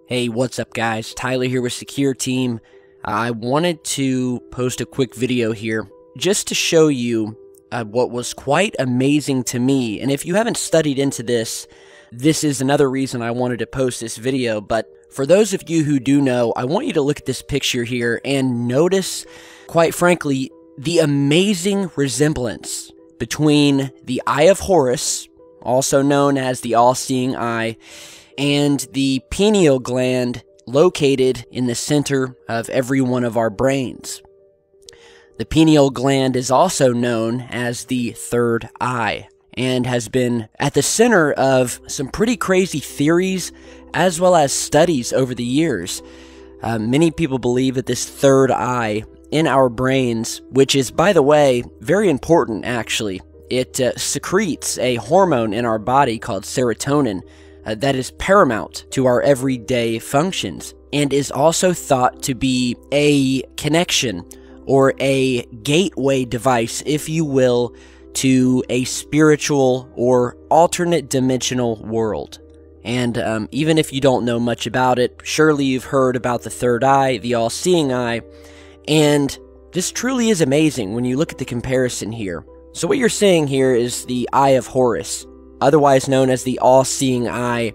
Hey, what's up guys? Tyler here with Secure Team. I wanted to post a quick video here just to show you what was quite amazing to me. And if you haven't studied into this, this is another reason I wanted to post this video. But for those of you who do know, I want you to look at this picture here and notice, quite frankly, the amazing resemblance between the Eye of Horus, also known as the all-seeing eye, and the pineal gland located in the center of every one of our brains. The pineal gland is also known as the third eye and has been at the center of some pretty crazy theories as well as studies over the years. Many people believe that this third eye in our brains, which is, by the way, very important actually, it secretes a hormone in our body called serotonin, that is paramount to our everyday functions and is also thought to be a connection or a gateway device, if you will, to a spiritual or alternate dimensional world. And even if you don't know much about it, surely you've heard about the third eye, the all-seeing eye, and this truly is amazing when you look at the comparison here. So what you're seeing here is the Eye of Horus, otherwise known as the all-seeing eye.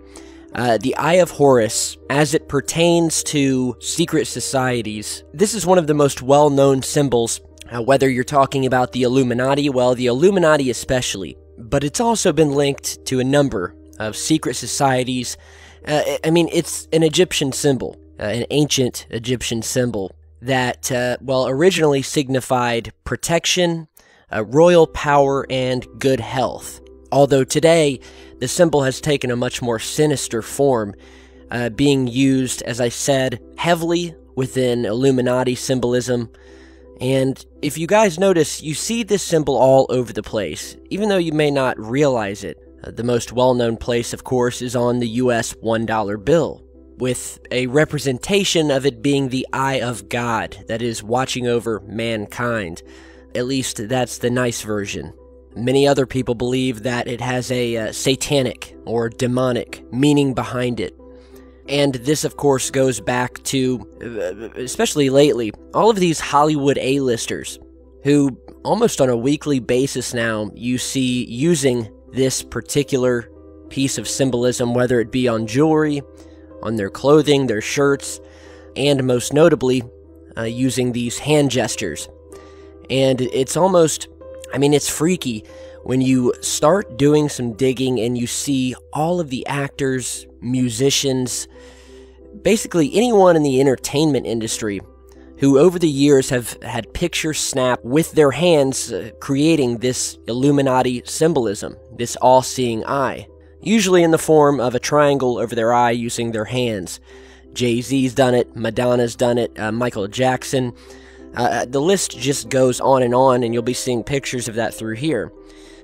The Eye of Horus, as it pertains to secret societies, this is one of the most well-known symbols, whether you're talking about the Illuminati, well, the Illuminati especially, but it's also been linked to a number of secret societies. I mean, it's an Egyptian symbol, an ancient Egyptian symbol that, well, originally signified protection, royal power, and good health. Although today, the symbol has taken a much more sinister form, being used, as I said, heavily within Illuminati symbolism. And if you guys notice, you see this symbol all over the place, even though you may not realize it. The most well-known place, of course, is on the US $1 bill, with a representation of it being the Eye of God that is watching over mankind. At least that's the nice version. Many other people believe that it has a satanic or demonic meaning behind it. And this, of course, goes back to, especially lately, all of these Hollywood A-listers who, almost on a weekly basis now, you see using this particular piece of symbolism, whether it be on jewelry, on their clothing, their shirts, and most notably, using these hand gestures. And it's almost, I mean, it's freaky when you start doing some digging and you see all of the actors, musicians, basically anyone in the entertainment industry who over the years have had pictures snapped with their hands creating this Illuminati symbolism, this all-seeing eye, usually in the form of a triangle over their eye using their hands. Jay-Z's done it, Madonna's done it, Michael Jackson. The list just goes on, and you'll be seeing pictures of that through here.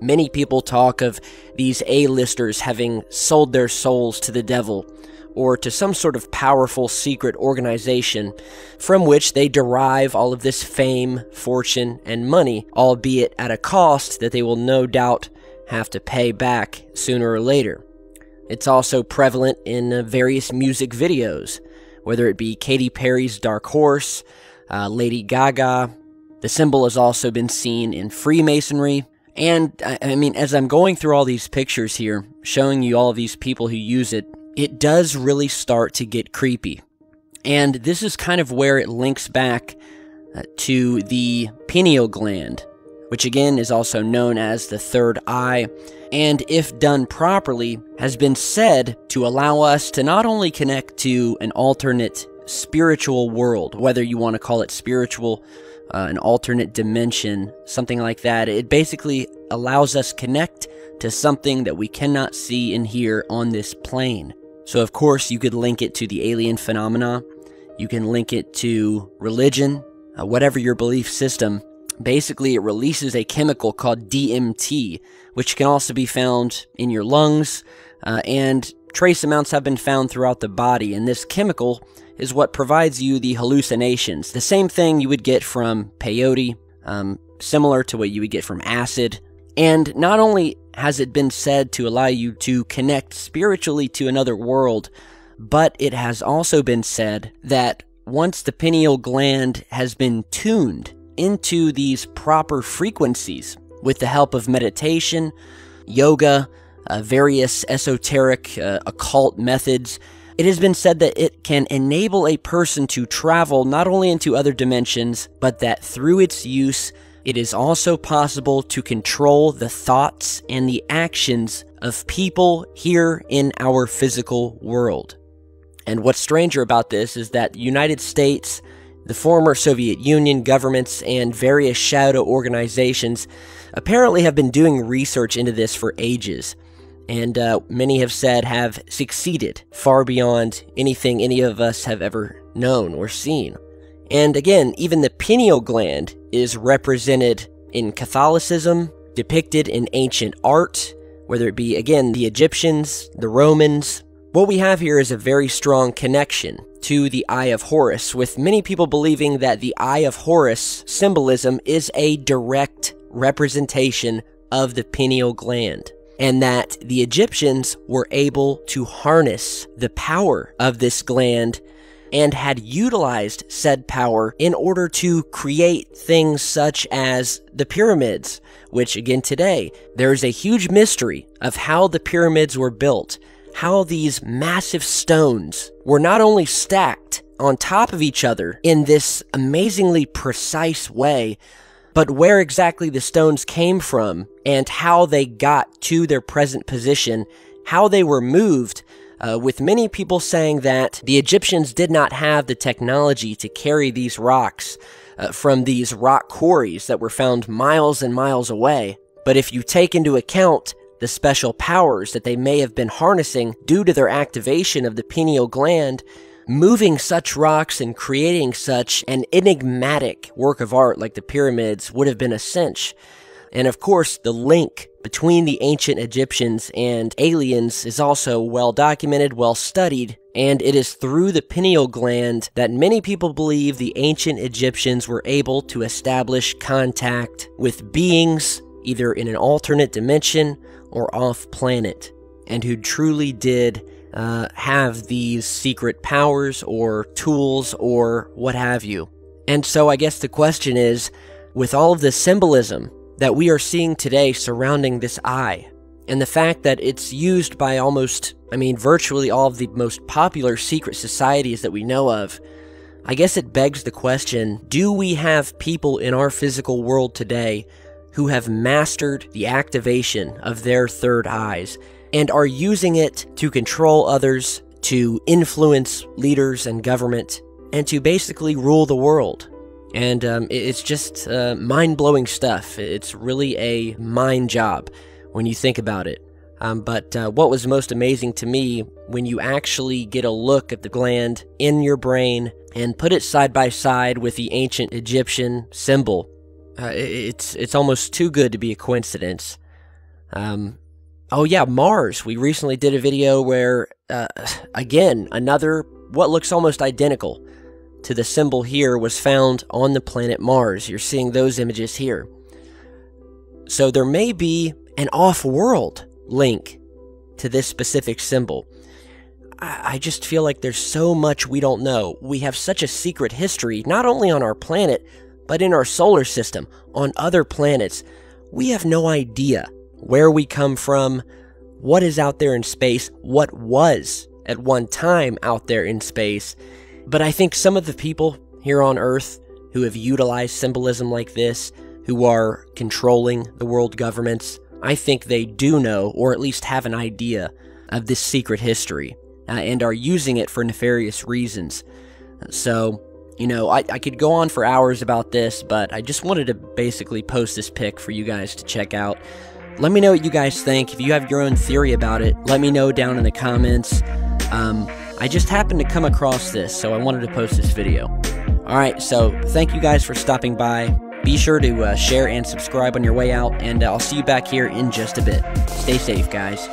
Many people talk of these A-listers having sold their souls to the devil or to some sort of powerful secret organization from which they derive all of this fame, fortune, and money, albeit at a cost that they will no doubt have to pay back sooner or later. It's also prevalent in various music videos, whether it be Katy Perry's Dark Horse, Lady Gaga. The symbol has also been seen in Freemasonry. And, I mean, as I'm going through all these pictures here, showing you all of these people who use it, it does really start to get creepy. And this is kind of where it links back to the pineal gland, which again is also known as the third eye, and if done properly, has been said to allow us to not only connect to an alternate spiritual world, whether you want to call it spiritual, an alternate dimension, something like that. It basically allows us connect to something that we cannot see and hear on this plane. So of course you could link it to the alien phenomena, you can link it to religion, whatever your belief system. Basically it releases a chemical called DMT, which can also be found in your lungs, and trace amounts have been found throughout the body, and this chemical is what provides you the hallucinations. The same thing you would get from peyote, similar to what you would get from acid. And not only has it been said to allow you to connect spiritually to another world, but it has also been said that once the pineal gland has been tuned into these proper frequencies with the help of meditation, yoga, various esoteric occult methods, it has been said that it can enable a person to travel not only into other dimensions, but that through its use, it is also possible to control the thoughts and the actions of people here in our physical world. And what's stranger about this is that the United States, the former Soviet Union governments, and various shadow organizations apparently have been doing research into this for ages. And many have said have succeeded far beyond anything any of us have ever known or seen. And again, even the pineal gland is represented in Catholicism, depicted in ancient art, whether it be, again, the Egyptians, the Romans. What we have here is a very strong connection to the Eye of Horus, with many people believing that the Eye of Horus symbolism is a direct representation of the pineal gland, and that the Egyptians were able to harness the power of this gland and had utilized said power in order to create things such as the pyramids, which again today, there is a huge mystery of how the pyramids were built, how these massive stones were not only stacked on top of each other in this amazingly precise way, but where exactly the stones came from and how they got to their present position, how they were moved, with many people saying that the Egyptians did not have the technology to carry these rocks from these rock quarries that were found miles and miles away. But if you take into account the special powers that they may have been harnessing due to their activation of the pineal gland, moving such rocks and creating such an enigmatic work of art like the pyramids would have been a cinch. And of course, the link between the ancient Egyptians and aliens is also well documented, well studied, and it is through the pineal gland that many people believe the ancient Egyptians were able to establish contact with beings either in an alternate dimension or off planet, and who truly did have these secret powers or tools or what have you. And so I guess the question is, with all of the symbolism that we are seeing today surrounding this eye, and the fact that it's used by virtually all of the most popular secret societies that we know of, I guess it begs the question, do we have people in our physical world today who have mastered the activation of their third eyes and are using it to control others, to influence leaders and government, and to basically rule the world? And it's just mind-blowing stuff. It's really a mind job when you think about it. But what was most amazing to me, when you actually get a look at the gland in your brain and put it side by side with the ancient Egyptian symbol, it's almost too good to be a coincidence. Oh yeah, Mars. We recently did a video where, again, another, what looks almost identical to the symbol here was found on the planet Mars. You're seeing those images here. So there may be an off-world link to this specific symbol. I just feel like there's so much we don't know. We have such a secret history, not only on our planet, but in our solar system, on other planets. We have no idea where we come from, what is out there in space, what was at one time out there in space. But I think some of the people here on Earth who have utilized symbolism like this, who are controlling the world governments, I think they do know, or at least have an idea of this secret history, and are using it for nefarious reasons. So, you know, I could go on for hours about this, but I just wanted to basically post this pic for you guys to check out. Let me know what you guys think. If you have your own theory about it, let me know down in the comments. I just happened to come across this, so I wanted to post this video. Alright, so thank you guys for stopping by. Be sure to share and subscribe on your way out, and I'll see you back here in just a bit. Stay safe, guys.